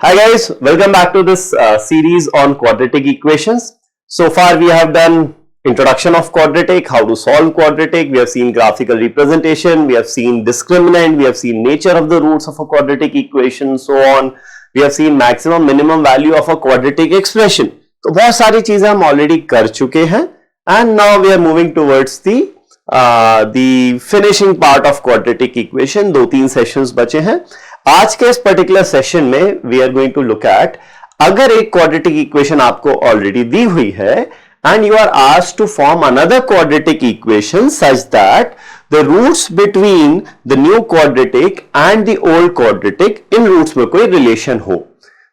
Hi guys, welcome back to this series on quadratic equations. So far we have done introduction of quadratic, how to solve quadratic, we have seen graphical representation, we have seen discriminant, we have seen nature of the roots of a quadratic equation, so on. We have seen maximum minimum value of a quadratic expression. तो बहुत सारी चीजें हम already कर चुके हैं and now we are moving towards the finishing part of quadratic equation. 2-3 sessions बचे हैं. आज के इस पर्टिकुलर सेशन में we are going to look at, अगर एक क्वाड्रेटिक इक्वेशन आपको ऑलरेडी दी हुई है and you are asked to form another quadratic equation such that the roots between the new quadratic and the old quadratic, इन roots में कोई relation हो,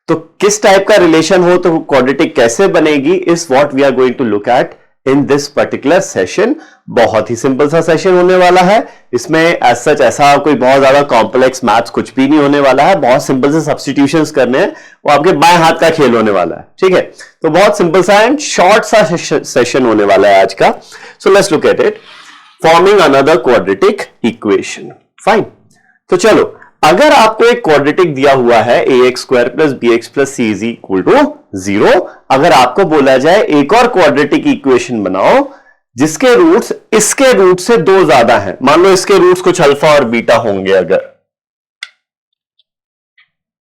तो किस टाइप का रिलेशन हो तो क्वाड्रेटिक कैसे बनेगी is what we are going to look at in this particular session. बहुत ही सिंपल सा सेशन होने वाला है. इसमें एज सच ऐसा कोई बहुत ज्यादा कॉम्प्लेक्स मैथ्स कुछ भी नहीं होने वाला है. बहुत सिंपल से सब्स्टिट्यूशंस करने हैं, वो आपके बाएं हाथ का खेल होने वाला है. ठीक है, तो बहुत सिंपल सा एंड शॉर्ट सा सेशन होने वाला है आज का. So let's look at it. Forming another quadratic equation. Fine, तो चलो, अगर आपको एक क्वाड्रेटिक दिया हुआ है ax square plus bx plus c is equal to 0, अगर आपको बोला जाए एक और क्वाड्रेटिक इक्वेशन बनाओ जिसके रूट्स इसके रूट से 2 ज्यादा हैं, मान लो इसके रूट्स कुछ अल्फा और बीटा होंगे, अगर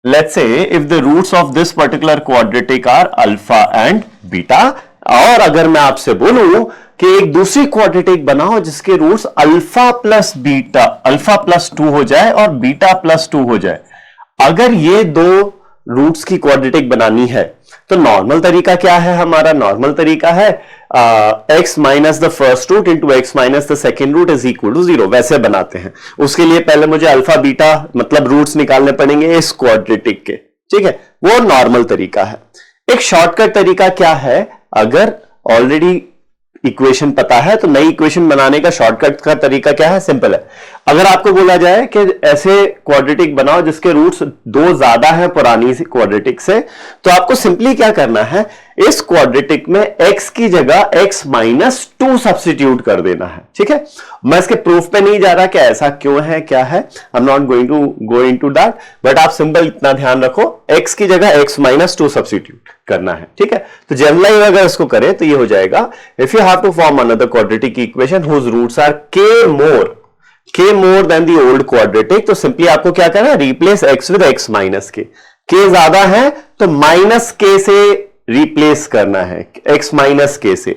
let's say if the roots of this particular quadratic are alpha and beta, और अगर मैं आपसे बोलूं कि एक दूसरी क्वाड्रेटिक बनाओ जिसके roots alpha plus beta, alpha plus 2 हो जाए और बीटा प्लस 2 हो जाए, अगर ये दो रूट्स की क्वाड्रेटिक बनानी है तो नॉर्मल तरीका क्या है हमारा? नॉर्मल तरीका है x minus the first root into x minus the second root is equal to 0. वैसे बनाते हैं. उसके लिए पहले मुझे अल्फा बीटा मतलब रूट्स निकालने पड़ेंगे इस क्वाड्रेटिक के. ठीक है, वो नॉर्मल तरीका है. एक शॉर्टकट तरीका क्या है? अगर ऑलरेडी इक्वेशन पता है तो नई इक्वेशन बनाने का शॉर्टकट का तरीका क्या है? सिंपल है. अगर आपको बोला जाए कि ऐसे क्वाड्रेटिक बनाओ जिसके रूट्स 2 ज्यादा है पुरानी क्वाड्रेटिक से, तो आपको सिंपली क्या करना है, इस क्वाड्रेटिक में x की जगह x माइनस 2 सब्स्टिट्यूट कर देना है. ठीक है, मैं इसके प्रूफ पे नहीं जा रहा कि ऐसा क्यों है क्या है, I am not going to go into that, but आप सिंपल इतना ध्यान रखो, x की जगह x माइनस 2 सब्स्टिट्यूट करना है. ठीक है, तो जनरलाइज अगर इसको करें तो ये हो जाएगा, if you have to form another quadratic equation whose roots are k more than the old quadratic, तो सिंपली आपको क्या करना है, replace x with x minus k. k ज्यादा है तो माइनस k से रिप्लेस करना है, x माइनस k से.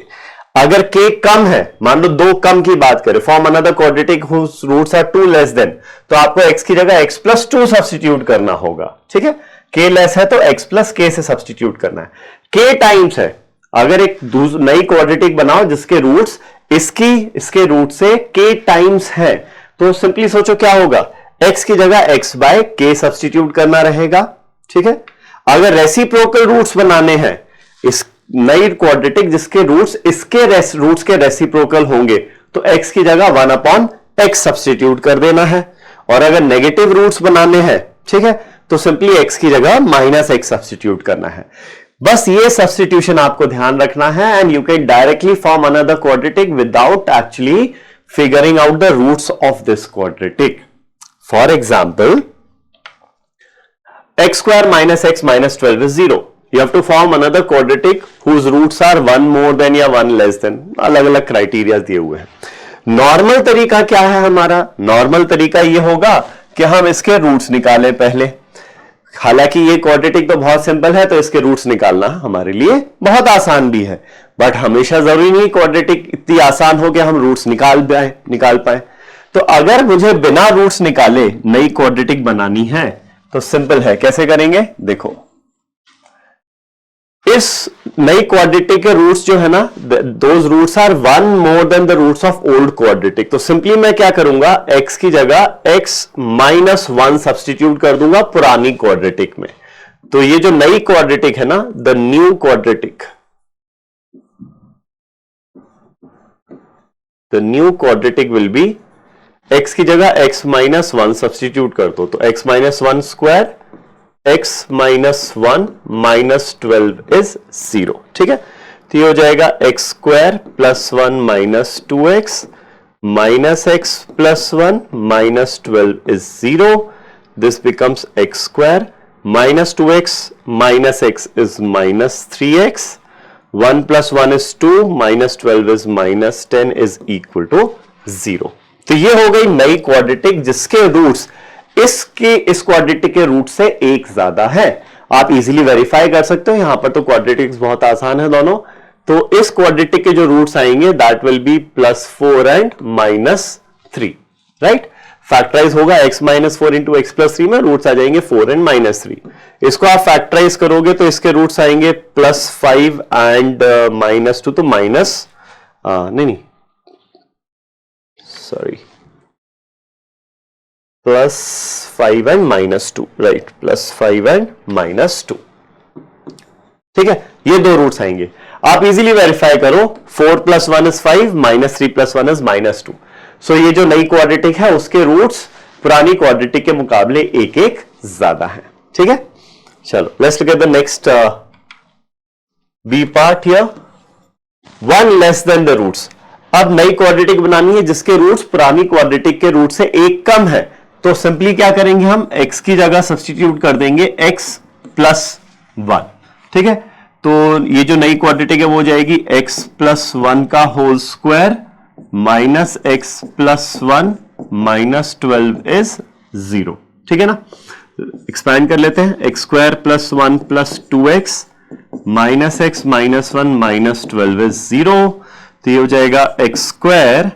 अगर k कम है, मान लो 2 कम की बात करें, form another quadratic whose roots are 2 less than, तो आपको x की जगह x प्लस 2 सब्स्टिट्यूट करना होगा. ठीक है, k लेस है तो x प्लस k से सब्स्टिट्यूट करना है. k टाइम्स है, अगर एक नई क्वाड्रेटिक बनाओ जिसके रूट्स इसके रूट से k टाइम्स है, तो सिंपली सोचो क्या होगा, x की जगह x बाय k सब्स्टिट्यूट करना रहेगा. ठीक है, अगर रेसिप्रोकल रूट्स बनाने हैं इस नई क्वाड्रेटिक जिसके रूट्स इसके रूट्स के रेसिप्रोकल होंगे, तो x की जगह 1 अपॉन x सब्स्टिट्यूट कर देना है. और अगर नेगेटिव रूट्स बनाने हैं, ठीक है, तो सिंपली x की जगह माइनस x सब्स्टिट्यूट करना है. बस ये सब्स्टिट्यूशन आपको ध्यान रखना है and you can directly form another quadratic without actually figuring out the roots of this quadratic. For example, x square minus x minus 12 is 0. You have to form another quadratic whose roots are 1 more than या 1 less than. अलग अलग criteria दिए हुए हैं. Normal तरीका क्या है हमारा? नॉर्मल तरीका ये होगा कि हम इसके रूट्स निकालें पहले. हालांकि ये क्वाड्रेटिक तो बहुत सिंपल है, तो इसके रूट्स निकालना हमारे लिए बहुत आसान भी है, बट हमेशा जरूरी नहीं क्वाड्रेटिक इतनी आसान हो कि हम रूट्स निकाल पाए. तो अगर मुझे बिना रूट्स निकाले नई क्वाड्रेटिक बनानी है तो सिंपल है. कैसे करेंगे? देखो, इस नई क्वाड्रेटिक के रूट्स जो है ना, those roots are 1 more than the roots of old quadratic. तो सिंपली मैं क्या करूंगा, x की जगह x माइनस 1 सब्स्टिट्यूट कर दूंगा पुरानी क्वाड्रेटिक में. तो ये जो नई क्वाड्रेटिक है ना, the new quadratic, the new quadratic will be, x की जगह x माइनस 1 सब्स्टिट्यूट कर दो, तो x minus 1 square x minus 1 minus 12 is 0. ठीक है, तो ये हो जाएगा x square plus 1 minus 2x minus x plus 1 minus 12 is 0. This becomes x square minus 2x minus x is minus 3x, 1 plus 1 is 2, minus 12 is minus 10 is equal to 0। तो ये हो गई नई क्वाड्रेटिक जिसके रूट्स इस quadratic के root से एक ज्यादा है। आप इजीली वेरीफाई कर सकते हो, यहां पर तो क्वाड्रेटिक्स बहुत आसान है दोनों। तो इस क्वाड्रेटिक के जो रूट्स आएंगे that will be +4 and -3, right. Factorise होगा x -4 इंटू एक्स प्लस 3 में, रूट्स आ जाएंगे 4 एंड -3। इसको आप फैक्टराइज करोगे तो इसके रूट्स आएंगे +5 एंड -2, तो +5 एंड -2, राइट, +5 एंड -2, ठीक है। ये दो रूट्स आएंगे, आप इजीली वेरीफाई करो। 4 + 1 इज 5, -3 + 1 इज -2। सो ये जो नई क्वाड्रेटिक है उसके रूट्स पुरानी क्वाड्रेटिक के मुकाबले एक एक ज्यादा है, ठीक है। चलो let's look at the next B part here, 1 less than the roots. अब नई क्वाड्रेटिक बनानी है जिसके रूट्स पुरानी क्वाड्रेटिक के रूट से एक कम है। तो सिंपली क्या करेंगे, हम x की जगह सब्स्टिट्यूट कर देंगे x + 1, ठीक है। तो ये जो नई क्वाड्रेटिक है वो हो जाएगी x + 1 का whole square minus x + 1 -12 is 0, ठीक है ना। एक्सपैंड कर लेते हैं, x² + 1 + 2x minus x -1 -12 is 0। तो ये हो जाएगा x²,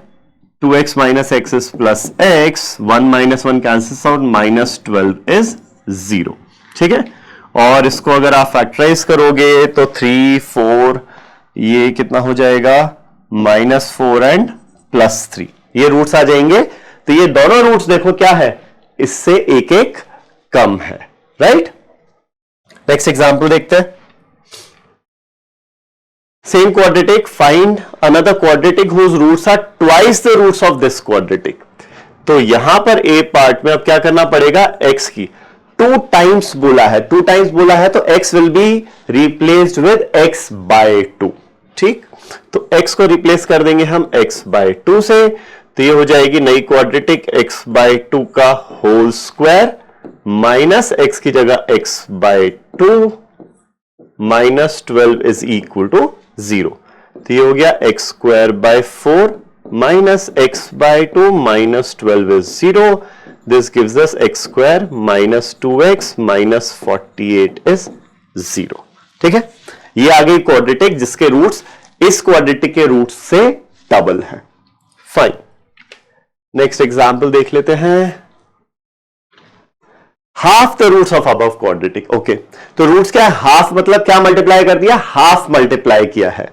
2x - x is +x, 1 - 1 cancels out, -12 is 0, ठीक है। और इसको अगर आप फैक्टराइज करोगे तो 3 4, ये कितना हो जाएगा, -4 एंड +3, ये रूट्स आ जाएंगे। तो ये दोनों रूट्स देखो क्या है, इससे एक एक कम है, राइट। नेक्स्ट एग्जांपल देखते हैं। Same quadratic, find another quadratic whose roots are twice the roots of this quadratic। तो यहां पर A पार्ट में अब क्या करना पड़ेगा, x की 2 टाइम्स बोला है, 2 टाइम्स बोला है तो x will be replaced with x/2, ठीक। तो x को रिप्लेस कर देंगे हम x/2 से। तो ये हो जाएगी नई क्वाड्रेटिक x/2 का होल स्क्वायर माइनस x की जगह x/2 -12 इज इक्वल टू 0। तो ये हो गया x² 4 minus x/2 -12 is 0। This gives us x² -2x -48 is 0, ठीक है। ये आ गई क्वाड्रेटिक जिसके रूट्स इस क्वाड्रेटिक के रूट्स से डबल है। फाइन, नेक्स्ट एग्जांपल देख लेते हैं। Half the roots of above quadratic, okay. तो रूट्स क्या है, हाफ मतलब क्या मल्टीप्लाई कर दिया, हाफ मल्टीप्लाई किया है।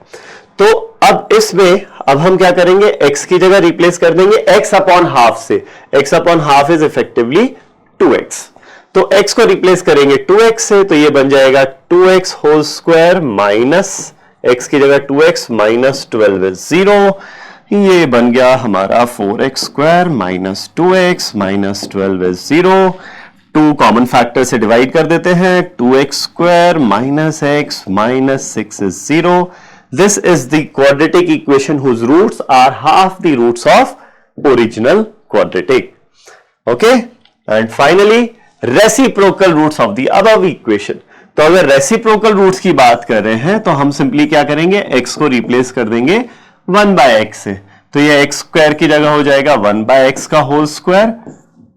तो अब इसमें अब हम क्या करेंगे, x की जगह रिप्लेस कर देंगे x/हाफ से। x/हाफ इज इफेक्टिवली 2x। तो x को रिप्लेस करेंगे 2x से, तो ये बन जाएगा 2x whole square minus x की जगह 2x -12 इज 0। ये बन गया हमारा 4x² -2x -12 is 0। 2 common factor से डिवाइड कर देते हैं, 2x² -x -6 is 0। This is the quadratic equation whose roots are half the roots of original quadratic. Okay, and finally reciprocal roots of the above equation। तो अगर reciprocal roots की बात कर रहे हैं तो हम सिंपली क्या करेंगे, x को रिप्लेस कर देंगे 1/x से। तो ये x² की जगह हो जाएगा 1/x का होल स्क्वायर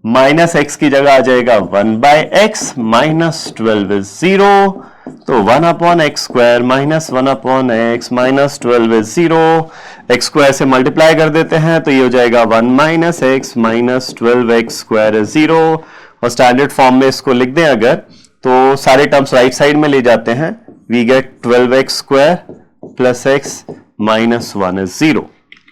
माइनस x की जगह आ जाएगा 1/x -12 इज 0। तो 1/x² -1/x -12 इज 0। x² से मल्टीप्लाई कर देते हैं तो ये हो जाएगा 1 - x -12x² इज 0। और स्टैंडर्ड फॉर्म में इसको लिख दें अगर, तो सारे टर्म्स राइट साइड में ले जाते हैं, we get 12x² + x -1 is 0,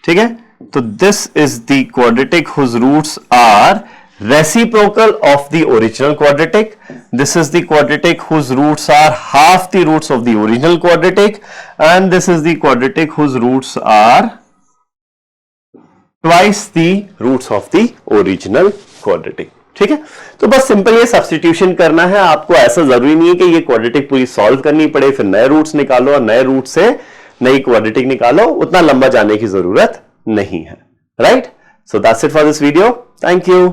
ठीक है। तो this is the quadratic whose roots are reciprocal of the original quadratic. This is the quadratic whose roots are half the roots of the original quadratic, and this is the quadratic whose roots are twice the roots of the original quadratic, ठीक है। तो बस simple ये substitution करना है, आपको ऐसा जरूरी नहीं है कि ये क्वाड्रेटिक पूरी सॉल्व करनी पड़े, फिर नए रूट्स निकालो और नए रूट से नई क्वाड्रेटिक निकालो, उतना लंबा जाने की जरूरत नहीं है, right. So that's it for this video, thank you.